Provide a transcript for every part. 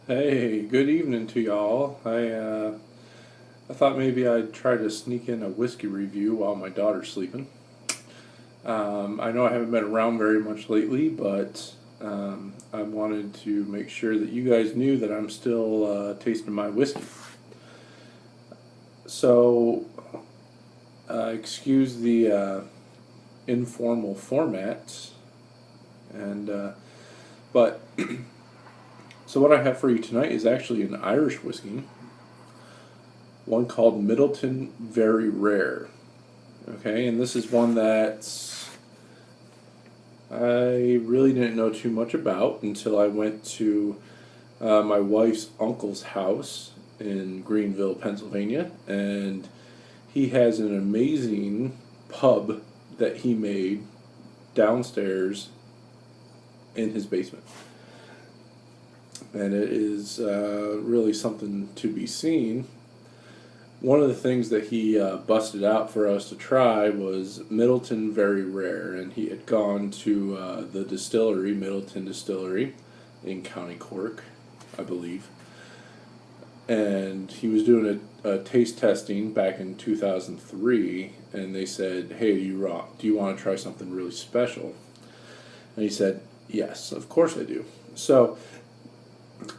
Hey, good evening to y'all. I thought maybe I'd try to sneak in a whiskey review while my daughter's sleeping. I know I haven't been around very much lately, but I wanted to make sure that you guys knew that I'm still tasting my whiskey. So, excuse the informal format, and but so what I have for you tonight is actually an Irish whiskey, one called Midleton Very Rare. Okay, and this is one that I really didn't know too much about until I went to my wife's uncle's house in Greenville, Pennsylvania, and he has an amazing pub that he made downstairs in his basement. And it is really something to be seen. One of the things that he busted out for us to try was Midleton Very Rare, and he had gone to the distillery, Midleton Distillery, in County Cork, I believe, and he was doing a taste testing back in 2003, and they said, "Hey, do you want to try something really special?" And he said, "Yes, of course I do." So,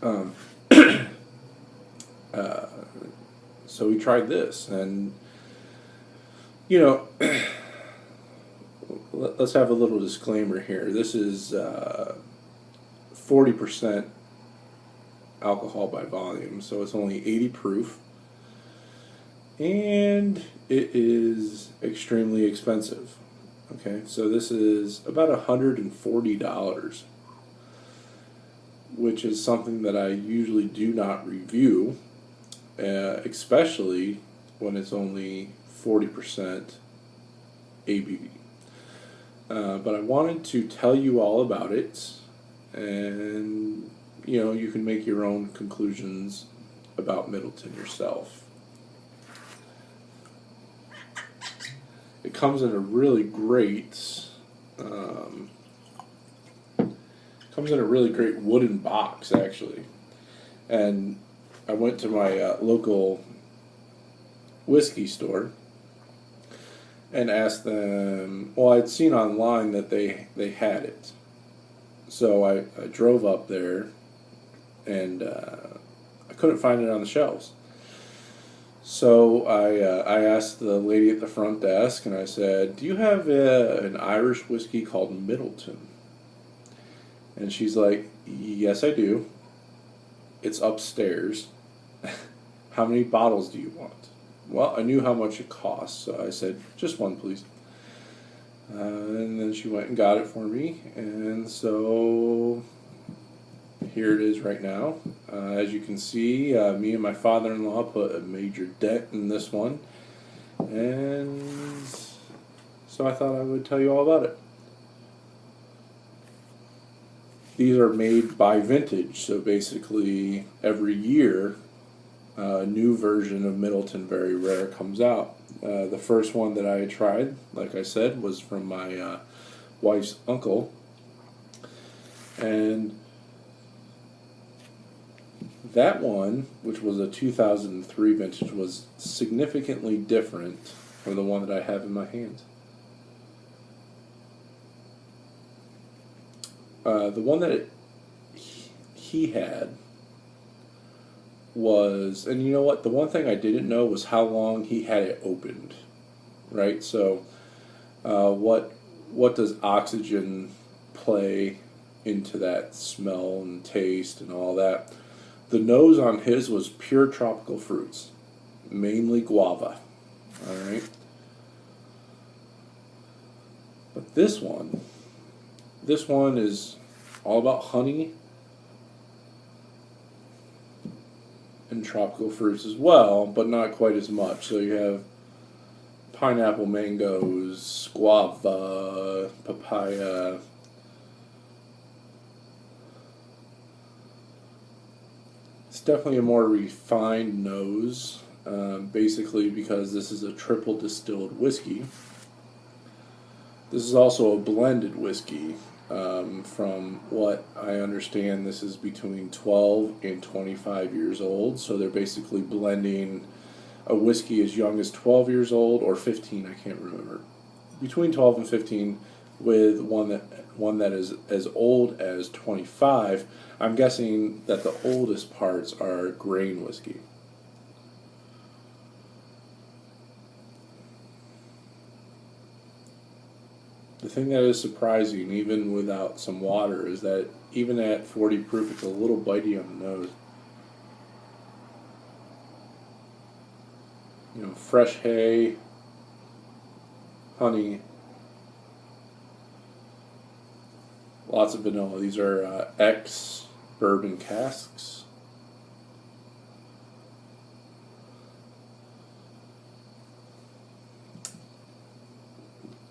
um, uh, so we tried this, and you know, let's have a little disclaimer here. This is 40% alcohol by volume, so it's only 80 proof, and it is extremely expensive. Okay, so this is about $140, which is something that I usually do not review, especially when it's only 40% ABV. But I wanted to tell you all about it, and you can make your own conclusions about Midleton yourself. It comes in a really great wooden box, actually. And I went to my local whiskey store and asked them. Well, I'd seen online that they had it, so I drove up there, and I couldn't find it on the shelves. So I asked the lady at the front desk, and I said, "Do you have an Irish whiskey called Midleton?" And she's like, "Yes, I do. It's upstairs. How many bottles do you want?" Well, I knew how much it cost, so I said, "Just one, please." And then she went and got it for me, and so here it is right now. As you can see, me and my father-in-law put a major dent in this one, and so I thought I would tell you all about it. These are made by vintage, so basically every year a new version of Midleton Very Rare comes out. The first one that I tried, like I said, was from my wife's uncle, and that one, which was a 2003 vintage, was significantly different from the one that I have in my hands. The one that he had was, and you know what? The one thing I didn't know was how long he had it opened, right? So, what does oxygen play into that smell and taste and all that? The nose on his was pure tropical fruits, mainly guava. All right. But this one is all about honey and tropical fruits as well, but not quite as much. So you have pineapple, mangoes, guava, papaya. It's definitely a more refined nose, basically because this is a triple distilled whiskey. This is also a blended whiskey, From what I understand, this is between 12 and 25 years old. So they're basically blending a whiskey as young as 12 years old or 15, I can't remember. Between 12 and 15 with one that is as old as 25. I'm guessing that the oldest parts are grain whiskey. The thing that is surprising, even without some water, is that even at 40 proof, it's a little bitey on the nose. You know, fresh hay, honey, lots of vanilla. These are ex-bourbon casks.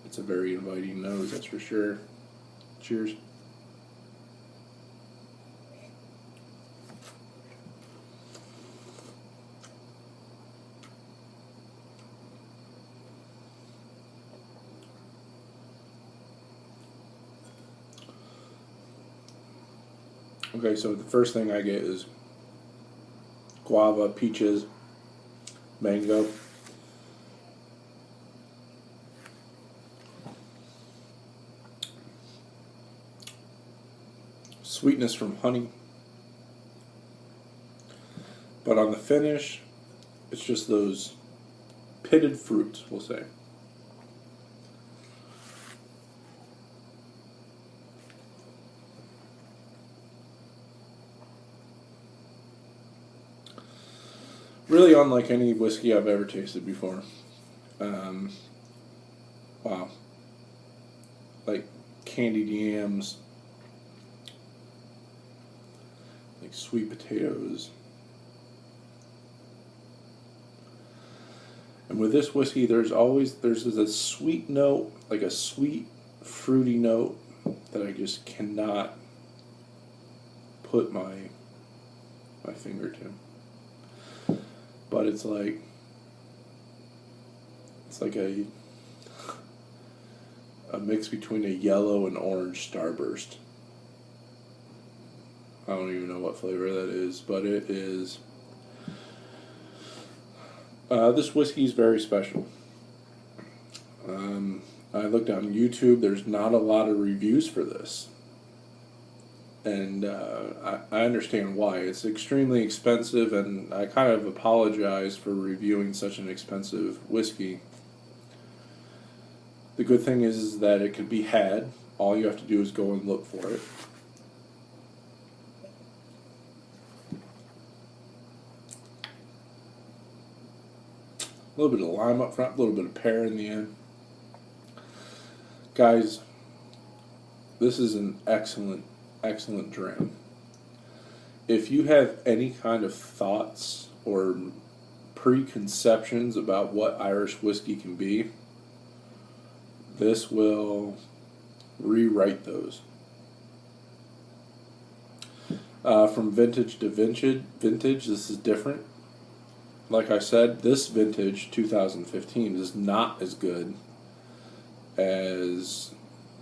It's a very inviting nose, that's for sure. Cheers. Okay, so the first thing I get is guava, peaches, mango. Sweetness from honey. But on the finish, it's just those pitted fruits, we'll say. Really unlike any whiskey I've ever tasted before. Wow. Like candied yams, like sweet potatoes. And with this whiskey, there's a sweet note, like a sweet, fruity note that I just cannot put my finger to. But it's like a mix between a yellow and orange starburst. I don't even know what flavor that is, but it is. This whiskey is very special. I looked on YouTube. There's not a lot of reviews for this. And I understand why. It's extremely expensive, and I kind of apologize for reviewing such an expensive whiskey. The good thing is that it can be had. All you have to do is go and look for it. A little bit of lime up front, a little bit of pear in the end. Guys, this is an excellent drink. If you have any kind of thoughts or preconceptions about what Irish whiskey can be, this will rewrite those. From vintage to vintage, this is different. Like I said, this vintage, 2015, is not as good as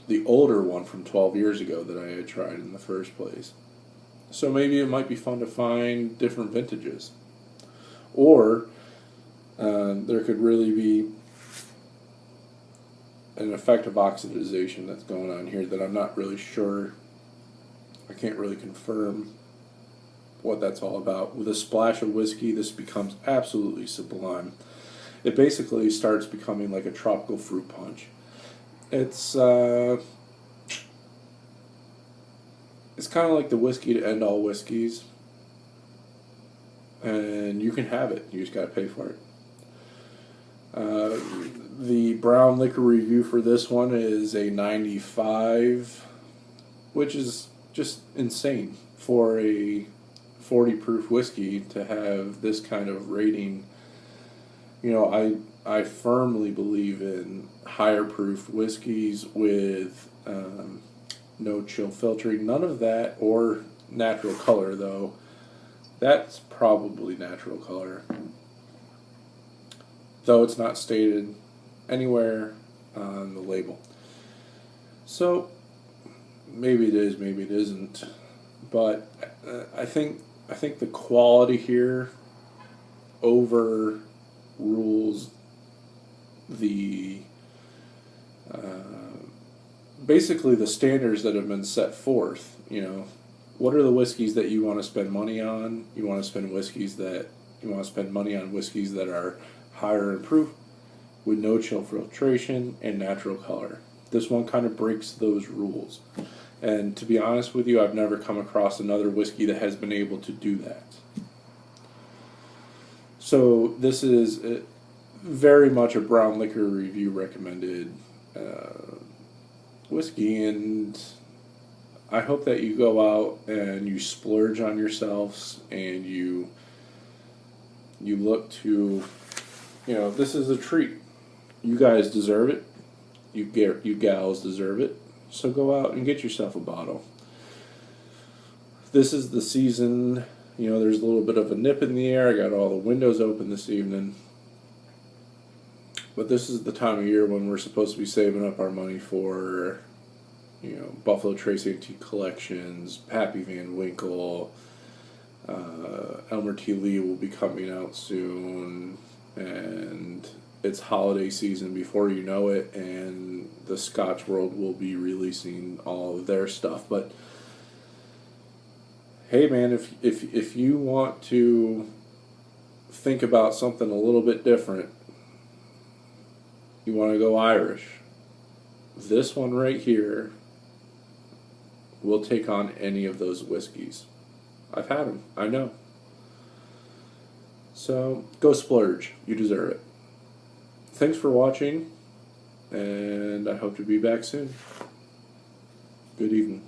the older one from 12 years ago that I had tried in the first place. So maybe it might be fun to find different vintages. Or there could really be an effect of oxidization that's going on here that I'm not really sure. I can't really confirm what that's all about. With a splash of whiskey, this becomes absolutely sublime. It basically starts becoming like a tropical fruit punch. It's kind of like the whiskey to end all whiskeys, and you can have it. You just got to pay for it. The brown liquor review for this one is a 95, which is just insane for a 40 proof whiskey to have this kind of rating. You know, I firmly believe in higher proof whiskeys with no chill filtering. None of that, or natural color, though. That's probably natural color, though it's not stated anywhere on the label. So maybe it is, maybe it isn't, but I think the quality here overrules the basically the standards that have been set forth. You know, what are the whiskeys that you want to spend money on? You want to spend money on whiskeys that are higher in proof, with no chill filtration and natural color. This one kind of breaks those rules. And to be honest with you, I've never come across another whiskey that has been able to do that. So this is very much a brown liquor review recommended whiskey, and I hope that you go out and you splurge on yourselves and you look to, this is a treat. You guys deserve it. You gals deserve it. So go out and get yourself a bottle. This is the season, there's a little bit of a nip in the air. I got all the windows open this evening. But this is the time of year when we're supposed to be saving up our money for, Buffalo Trace Antique Collections, Pappy Van Winkle, Elmer T. Lee will be coming out soon, and it's holiday season before you know it, and the Scotch World will be releasing all of their stuff. But hey, man, if you want to think about something a little bit different, you want to go Irish, this one right here will take on any of those whiskeys. I've had them, I know. So go splurge, you deserve it. Thanks for watching, and I hope to be back soon. Good evening.